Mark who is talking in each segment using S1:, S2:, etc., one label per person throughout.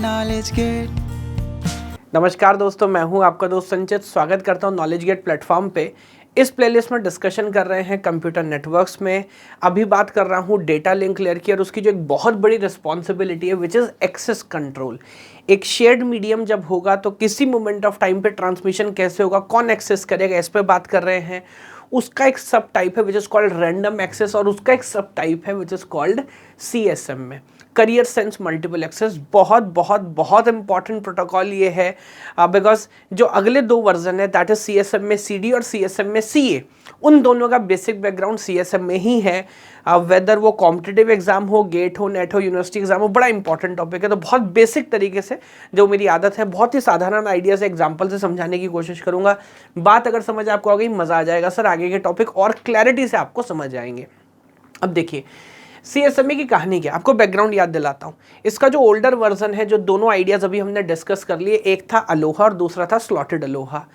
S1: Knowledge Gate।
S2: नमस्कार दोस्तों, मैं हूं आपका दोस्त संचित। स्वागत करता हूं नॉलेज गेट प्लेटफॉर्म पे। इस प्लेलिस्ट में डिस्कशन कर रहे हैं कंप्यूटर नेटवर्क्स में। अभी बात कर रहा हूं डेटा लिंक लेयर की और उसकी जो एक बहुत बड़ी रिस्पॉन्सिबिलिटी है विच इज़ एक्सेस कंट्रोल। एक शेयर्ड मीडियम जब होगा तो किसी मोमेंट ऑफ टाइम पे ट्रांसमिशन कैसे होगा, कौन एक्सेस करेगा, इस पर बात कर रहे हैं। उसका एक सब टाइप है which is called random access और उसका एक सब टाइप है विच इज़ कॉल्ड CSM में करियर सेंस मल्टीपल एक्सेस। बहुत बहुत बहुत इंपॉर्टेंट प्रोटोकॉल ये है बिकॉज जो अगले दो वर्जन है दैट इज CSM में CD और CSM में CA, उन दोनों का बेसिक बैकग्राउंड CSM में ही है। वेदर वो कॉम्पिटिटिव एग्जाम हो, गेट हो, नेट हो, यूनिवर्सिटी एग्जाम हो, बड़ा इंपॉर्टेंट टॉपिक है। तो बहुत बेसिक तरीके से, जो मेरी आदत है, बहुत ही साधारण आइडिया से एग्जाम्पल से समझाने की कोशिश करूंगा। बात अगर समझ आपको आ गई, मजा आ जाएगा सर, आगे के टॉपिक और क्लैरिटी से आपको समझ आएंगे। अब देखिए CSMA की कहानी क्या, आपको बैकग्राउंड याद दिलाता हूँ। इसका जो ओल्डर वर्जन है, जो दोनों आइडियाज अभी हमने डिस्कस कर लिए, एक था अलोहा और दूसरा था स्लॉटेड अलोहा।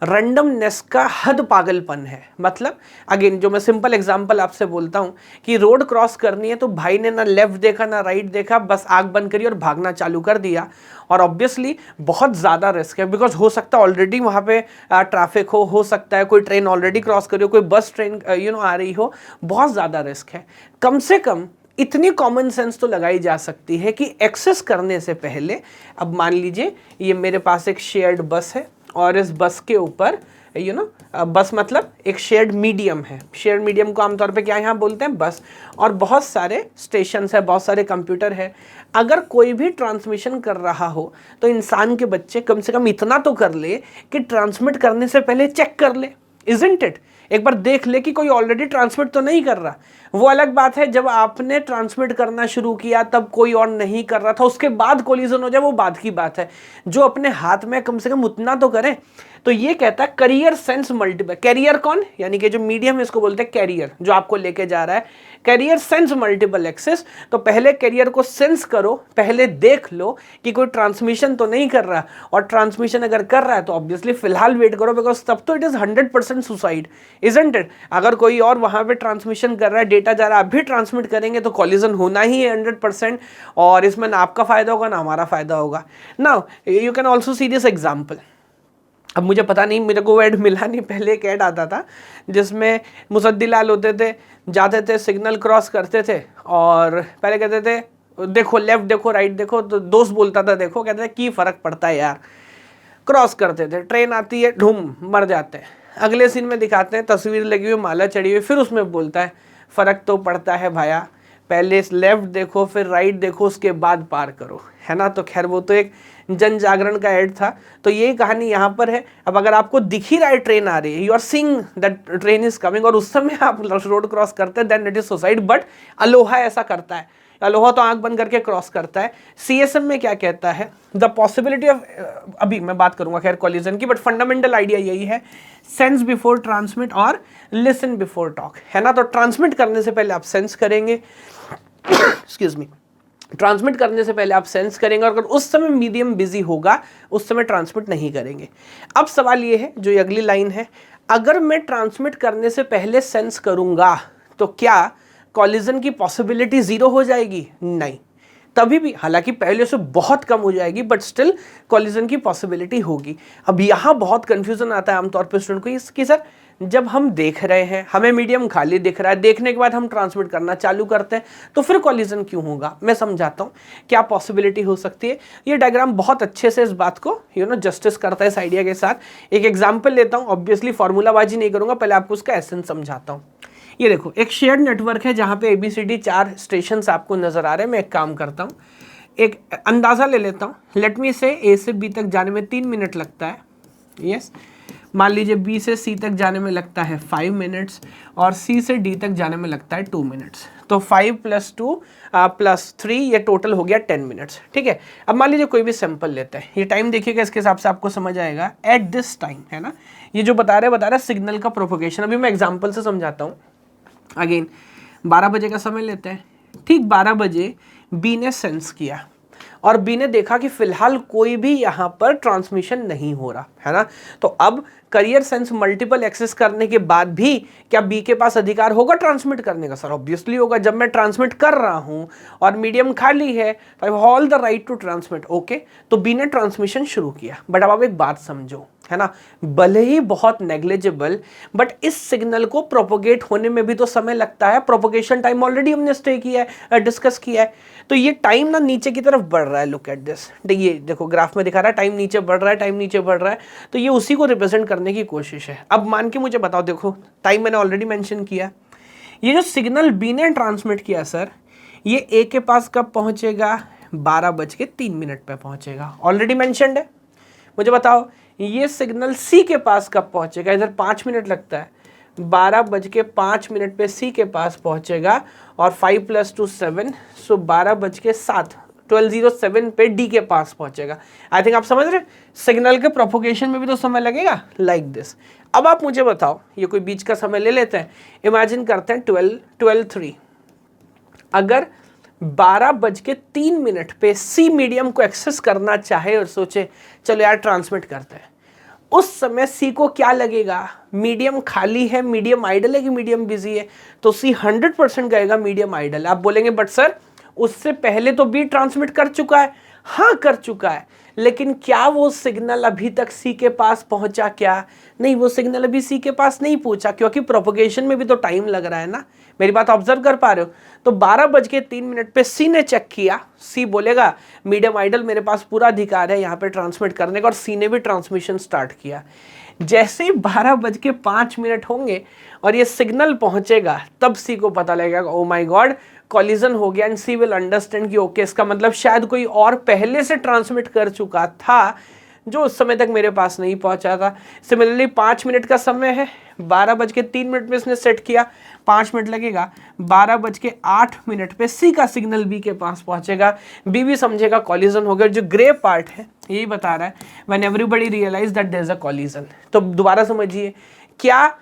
S2: रैंडमनेस का हद पागलपन है। मतलब अगेन जो मैं सिंपल एग्जांपल आपसे बोलता हूँ कि रोड क्रॉस करनी है तो भाई ने ना लेफ्ट देखा ना राइट देखा, बस आंख बंद करी और भागना चालू कर दिया। और ऑब्वियसली बहुत ज़्यादा रिस्क है बिकॉज हो सकता है ऑलरेडी वहाँ पे ट्रैफिक हो सकता है कोई ट्रेन ऑलरेडी क्रॉस करी हो, कोई बस ट्रेन आ रही हो, बहुत ज़्यादा रिस्क है। कम से कम इतनी कॉमन सेंस तो लगाई जा सकती है कि एक्सेस करने से पहले, अब मान लीजिए ये मेरे पास एक शेयर्ड बस है और इस बस के ऊपर बस मतलब एक शेयर्ड मीडियम है। शेयर्ड मीडियम को आमतौर पे क्या यहाँ बोलते हैं, बस। और बहुत सारे स्टेशंस है, बहुत सारे कंप्यूटर है। अगर कोई भी ट्रांसमिशन कर रहा हो तो इंसान के बच्चे कम से कम इतना तो कर ले कि ट्रांसमिट करने से पहले चेक कर ले, इजंट इट। एक बार देख ले कि कोई ऑलरेडी ट्रांसमिट तो नहीं कर रहा। वो अलग बात है जब आपने ट्रांसमिट करना शुरू किया तब कोई और नहीं कर रहा था, उसके बाद कोलिजन हो जाए, वो बात की बात है। जो अपने हाथ में कम से कम उतना तो करें। तो ये कहता है करियर सेंस मल्टीपल। कैरियर कौन, यानी कि जो मीडियम इसको बोलते हैं कैरियर, जो आपको लेके जा रहा है। कैरियर सेंस मल्टीपल एक्सेस, तो पहले कैरियर को सेंस करो, पहले देख लो कि कोई ट्रांसमिशन तो नहीं कर रहा। और ट्रांसमिशन अगर कर रहा है तो ऑब्वियसली फिलहाल वेट करो, बिकॉज तब तो it is 100% suicide, isn't it. अगर कोई और वहां पे ट्रांसमिशन कर रहा है, डेटा जा रहा है, आप भी ट्रांसमिट करेंगे तो कॉलिजन होना ही है 100%। और इसमें ना आपका फायदा होगा ना हमारा फायदा होगा। Now you can also see this example. अब मुझे पता नहीं, मेरे को ऐड मिला नहीं, पहले एक ऐड आता था जिसमें मुसद्दीलाल होते थे, जाते थे, सिग्नल क्रॉस करते थे और पहले कहते थे देखो लेफ्ट देखो राइट देखो, तो दोस्त बोलता था देखो, कहते थे की फ़र्क पड़ता है यार। क्रॉस करते थे, ट्रेन आती है, ढूम मर जाते हैं। अगले सीन में दिखाते हैं तस्वीर लगी हुई, माला चढ़ी हुई, फिर उसमें बोलता है फ़र्क तो पड़ता है भाया, पहले लेफ्ट देखो फिर राइट देखो उसके बाद पार करो, है ना। तो खैर वो तो एक जन जागरण का ऐड था। तो यही कहानी यहाँ पर है। अब अगर आपको दिख ही रहा है ट्रेन आ रही है, you are seeing that train is coming, और उस समय आप रोड क्रॉस करते हैं, then it is suicide. But ALOHA ऐसा करता है, अलोहा तो आंख बंद करके क्रॉस करता है। CSM में क्या कहता है, द पॉसिबिलिटी ऑफ, अभी मैं बात करूंगा खैर कॉलिजन की, बट फंडामेंटल आइडिया यही है, सेंस बिफोर ट्रांसमिट और लिसन बिफोर टॉक, है ना। तो ट्रांसमिट करने से पहले आप सेंस करेंगे, एक्सक्यूज मी, ट्रांसमिट करने से पहले आप सेंस करेंगे, और अगर उस समय मीडियम बिजी होगा उस समय ट्रांसमिट नहीं करेंगे। अब सवाल ये है, जो ये अगली लाइन है, अगर मैं ट्रांसमिट करने से पहले सेंस करूंगा तो क्या कॉलिजन की पॉसिबिलिटी जीरो हो जाएगी? नहीं, तभी भी, हालांकि पहले से बहुत कम हो जाएगी, बट स्टिल कॉलिजन की पॉसिबिलिटी होगी। अब यहाँ बहुत कंफ्यूजन आता है आमतौर पर स्टूडेंट को, इसकी सर जब हम देख रहे हैं, हमें मीडियम खाली दिख रहा है, देखने के बाद हम ट्रांसमिट करना चालू करते हैं, तो फिर कॉलिजन क्यों होगा? मैं समझाता हूँ क्या पॉसिबिलिटी हो सकती है। ये डायग्राम बहुत अच्छे से इस बात को जस्टिस करता है इस आइडिया के साथ। एक एग्जाम्पल लेता हूँ, ऑब्वियसली फॉर्मूलाबाजी नहीं करूँगा, पहले आपको उसका एसेंस समझाता हूँ। ये देखो एक शेयर्ड नेटवर्क है जहाँ पे ABCD 4 स्टेशन आपको नजर आ रहे हैं। मैं एक काम करता हूँ, एक अंदाज़ा ले लेता हूँ। लेट मी से A से B तक जाने में 3 मिनट लगता है, यस। मान लीजिए B से C तक जाने में लगता है 5 मिनट्स और C से D तक जाने में लगता है 2 मिनट्स। तो 5 + 2 + 3 ये टोटल हो गया 10 मिनट्स, ठीक है। अब मान लीजिए कोई भी सैंपल लेते हैं, ये टाइम देखिएगा, इसके हिसाब से आपको समझ आएगा। एट दिस टाइम, है ना, ये जो बता रहा है सिग्नल का प्रोपोगेशन। अभी मैं एग्जाम्पल से समझाता हूँ। अगेन 12 बजे का समय लेते हैं, ठीक 12 बजे B ने सेंस किया। और बी ने देखा कि फिलहाल कोई भी यहाँ पर ट्रांसमिशन नहीं हो रहा है ना। तो अब करियर सेंस मल्टीपल एक्सेस करने के बाद भी क्या बी के पास अधिकार होगा ट्रांसमिट करने का? सर ऑब्वियसली होगा, जब मैं ट्रांसमिट कर रहा हूं और मीडियम खाली है तो I have all the right to transmit. Okay, तो बी ने ट्रांसमिशन शुरू किया। बट अब आप एक बात समझो, है ना, भले ही बहुत नेग्लिजिबल, बट इस सिग्नल को प्रोपोगेट होने में भी तो समय लगता है। प्रोपोगेशन टाइम ऑलरेडी हमने स्टे किया है, डिस्कस किया है। तो ये टाइम ना नीचे की तरफ बढ़ रहा है। लुक एट दिस, ये देखो ग्राफ में दिखा रहा है टाइम नीचे बढ़ रहा है, टाइम नीचे बढ़ रहा है। तो ये उसी को रिप्रेजेंट करने की कोशिश है। अब मान के मुझे बताओ, देखो टाइम मैंने ऑलरेडी मेंशन किया। ये जो सिग्नल बी ने ट्रांसमिट किया सर, ये ए के पास कब पहुंचेगा? 12:03 पे पहुंचेगा, ऑलरेडी मेंशन्ड है। मुझे बताओ ये सिग्नल सी के पास कब पहुंचेगा? इधर 5 मिनट लगता है, 12:05 पे सी के पास पहुंचेगा और 5 + 2 7, सो 12:07 12:07 पे डी के पास पहुंचेगा। आई थिंक आप समझ रहे, सिग्नल के प्रोपोगेशन में भी तो समय लगेगा, लाइक दिस। अब आप मुझे बताओ, ये कोई बीच का समय ले लेते हैं, इमेजिन करते हैं 12:03। अगर 12:03 पे सी मीडियम को एक्सेस करना चाहे और सोचे चलो यार ट्रांसमिट करते हैं, उस समय सी को क्या लगेगा? मीडियम खाली है, मीडियम आइडल है कि मीडियम बिजी है? तो सी 100% कहेगा मीडियम आइडल। आप बोलेंगे बट सर उससे पहले तो बी ट्रांसमिट कर चुका है। हाँ कर चुका है, लेकिन क्या वो सिग्नल अभी तक सी के पास पहुंचा? क्या नहीं, वो सिग्नल अभी सी के पास नहीं पहुंचा, क्योंकि प्रोपोगेशन में भी तो टाइम लग रहा है ना। मेरी बात ऑब्जर्व कर पा रहे हो? तो 12:03 पे सी ने चेक किया, सी बोलेगा मीडियम आइडल, मेरे पास पूरा अधिकार है यहाँ पे ट्रांसमिट करने का, और सी ने भी ट्रांसमिशन स्टार्ट किया। जैसे ही 12:05 होंगे और ये सिग्नल पहुंचेगा, तब सी को पता लगेगा ओ माय गॉड कॉलिजन हो गया, एंड सी विल अंडरस्टैंड कि ओके इसका मतलब शायद कोई और पहले से ट्रांसमिट कर चुका था जो उस समय तक मेरे पास नहीं पहुंचा था। सिमिलरली 5 मिनट का समय है, 12:03 पे इसने सेट किया, 5 मिनट लगेगा, 12:08 पे सी का सिग्नल बी के पास पहुंचेगा। बी भी समझेगा कॉलिजन हो गया। जो ग्रे पार्ट है यही बता रहा है when everybody realize that there is a collision. तो दोबारा समझिए, क्या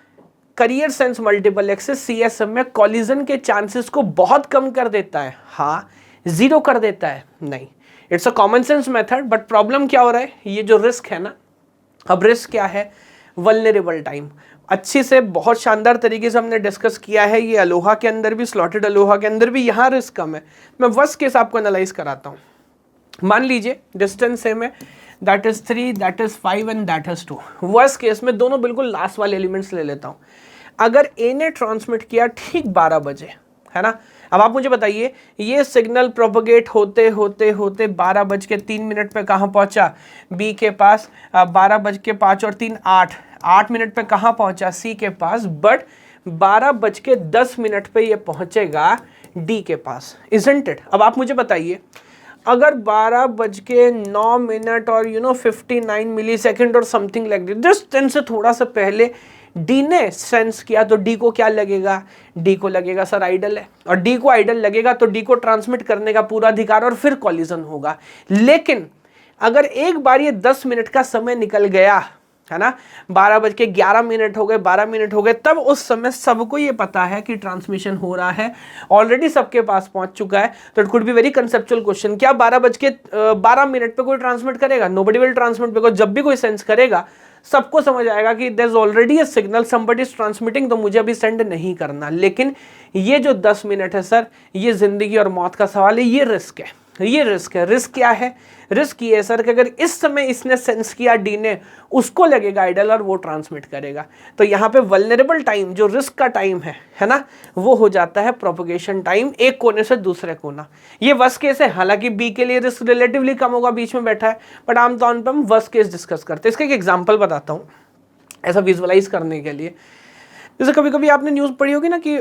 S2: carrier sense multiple access CSM में कॉलिजन के चांसेस को बहुत कम कर देता है? हाँ। जीरो कर देता है? नहीं। It's a common sense method, but problem क्या हो रहा है, ये जो रिस्क है ना, अब रिस्क क्या है? Vulnerable time. अच्छी से बहुत शानदार तरीके से हमने डिस्कस किया है, ये अलोहा के अंदर भी, स्लॉटेड अलोहा के अंदर भी यहाँ रिस्क कम है। मैं वर्स्ट केस आपको एनालाइज कराता हूँ। मान लीजिए डिस्टेंस सेम है, that is 3, that is 5 and that is 2। Worst case में दोनों बिल्कुल लास्ट वाले एलिमेंट्स ले लेता हूँ। अगर ए ने ट्रांसमिट किया ठीक 12 बजे, है ना, अब आप मुझे बताइए ये सिग्नल प्रोपोगेट होते होते होते 12:03 पे कहाँ पहुंचा? बी के पास 12:05 और 3 8 मिनट पे कहाँ पहुंचा? सी के पास। बट 12:10 पे ये पहुंचेगा डी के पास, इजंट इट? अब आप मुझे बताइए, अगर 12:09 और 59 मिली सेकेंड और समथिंग लाइक दिस, टेन से थोड़ा सा पहले डी ने सेंस किया, तो डी को क्या लगेगा? डी को लगेगा सर आइडल है, और डी को आइडल लगेगा तो डी को ट्रांसमिट करने का पूरा अधिकार, और फिर कॉलिजन होगा। लेकिन अगर एक बार ये 10 मिनट का समय निकल गया, है ना, 12:11 हो गए, 12 मिनट हो गए, तब उस समय सबको ये पता है कि ट्रांसमिशन हो रहा है, ऑलरेडी सबके पास पहुंच चुका है। तो it could be very conceptual question, क्या 12:12 पे कोई ट्रांसमिट करेगा? नोबडी विल ट्रांसमिट, बिकॉज जब भी कोई सेंस करेगा सबको समझ आएगा कि there is already a signal, somebody is transmitting, तो मुझे अभी सेंड नहीं करना। लेकिन ये जो 10 मिनट है सर, ये जिंदगी और मौत का सवाल है, ये रिस्क है, ये रिस्क है। रिस्क क्या है? रिस्क ये है सर कि अगर इस समय इसने सेंस किया डी ने, उसको लगेगा आइडल और वो ट्रांसमिट करेगा। तो यहाँ पे वल्नरेबल टाइम जो रिस्क का टाइम है ना, वो हो जाता है प्रोपोगेशन टाइम, एक कोने से दूसरे कोना। ये वर्स्ट केस है, हालांकि बी के लिए रिस्क रिलेटिवली कम होगा, बीच में बैठा है, बट आमतौर पर हम वर्स्ट केस डिस्कस करते हैं। इसका एक एग्जाम्पल बताता हूँ ऐसा विजुअलाइज करने के लिए। जैसे कभी कभी आपने न्यूज़ पढ़ी होगी ना कि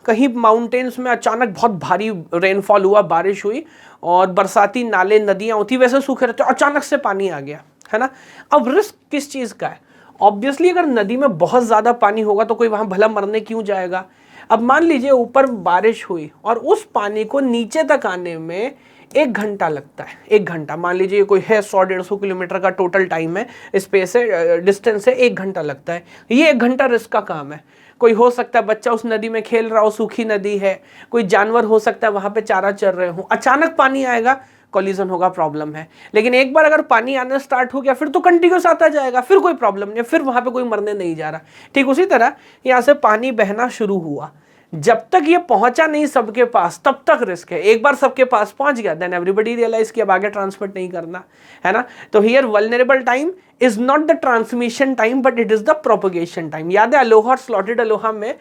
S2: कहीं माउंटेन्स में अचानक बहुत भारी रेनफॉल हुआ, बारिश हुई, और बरसाती नाले नदियाँ होती वैसे सूखे रहते, अचानक से पानी आ गया, है ना। अब रिस्क किस चीज़ का है? ऑब्वियसली अगर नदी में बहुत ज़्यादा पानी होगा तो कोई वहाँ भला मरने क्यों जाएगा। अब मान लीजिए ऊपर बारिश हुई और उस पानी को नीचे तक आने में 1 घंटा लगता है। 1 घंटा, मान लीजिए कोई है 100-150 किलोमीटर का टोटल टाइम है, स्पेस है, डिस्टेंस है, 1 घंटा लगता है। ये 1 घंटा रिस्क का काम है। कोई हो सकता है बच्चा उस नदी में खेल रहा हो, सूखी नदी है, कोई जानवर हो सकता है वहाँ पे चारा चर रहे हो, अचानक पानी आएगा, कोलिजन होगा, प्रॉब्लम है। लेकिन एक बार अगर पानी आना स्टार्ट हो गया फिर तो कंटिन्यूस आता जाएगा, फिर कोई प्रॉब्लम नहीं, फिर वहां पे कोई मरने नहीं जा रहा। ठीक उसी तरह यहाँ से पानी बहना शुरू हुआ, जब तक ये पहुंचा नहीं सबके पास तब तक रिस्क है। एक बार सबके पास पहुंच गया देन एवरीबॉडी रियलाइज कि अब आगे ट्रांसमिट नहीं करना है ना। तो here vulnerable time is not the transmission time but it is the propagation time. याद है अलोहा और स्लॉटेड अलोहा में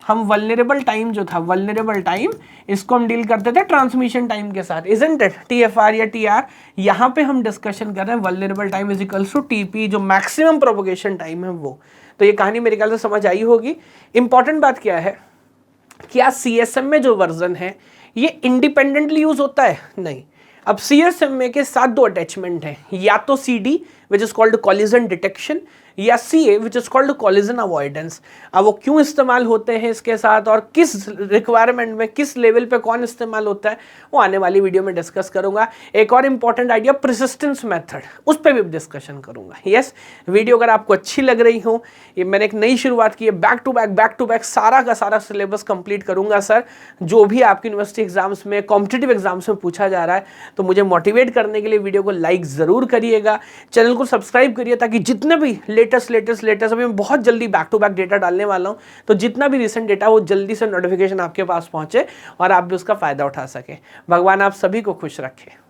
S2: हम वल्नरेबल टाइम जो था, वल्नरेबल टाइम, इसको हम डील करते थे ट्रांसमिशन टाइम के साथ, इजंट इट, TFR या TR। यहां पे हम डिस्कशन कर रहे हैं vulnerable time is equals to TP, जो मैक्सिमम प्रोपगेशन टाइम है वो। तो ये कहानी मेरे ख्याल से समझ आई होगी। इंपॉर्टेंट बात क्या है, क्या CSM में जो वर्जन है ये इंडिपेंडेंटली यूज होता है? नहीं। अब CSM के साथ दो अटैचमेंट हैं, या तो CD which is called collision detection, या CA which is called collision avoidance. अब वो क्यों इस्तेमाल होते हैं इसके साथ और किस रिक्वायरमेंट में, किस लेवल पे कौन इस्तेमाल होता है, वो आने वाली वीडियो में डिस्कस करूंगा। एक और इंपॉर्टेंट आइडिया परसिस्टेंस मेथड, उस पर भी डिस्कशन करूंगा। यस, वीडियो अगर आपको अच्छी लग रही हो, ये मैंने एक नई शुरुआत की है, बैक टू बैक सारा का सारा सिलेबस कंप्लीट करूंगा सर, जो भी आपकी यूनिवर्सिटी एग्जाम्स में, कॉम्पिटिटिव एग्जाम्स में पूछा जा रहा है। तो मुझे मोटिवेट करने के लिए वीडियो को लाइक जरूर करिएगा, चैनल को सब्सक्राइब करिए, ताकि जितने भी लेटेस्ट अभी मैं बहुत जल्दी बैक टू बैक डेटा डालने वाला हूं, तो जितना भी रिसेंट डेटा वो जल्दी से नोटिफिकेशन आपके पास पहुंचे और आप भी उसका फायदा उठा सके। भगवान आप सभी को खुश रखे।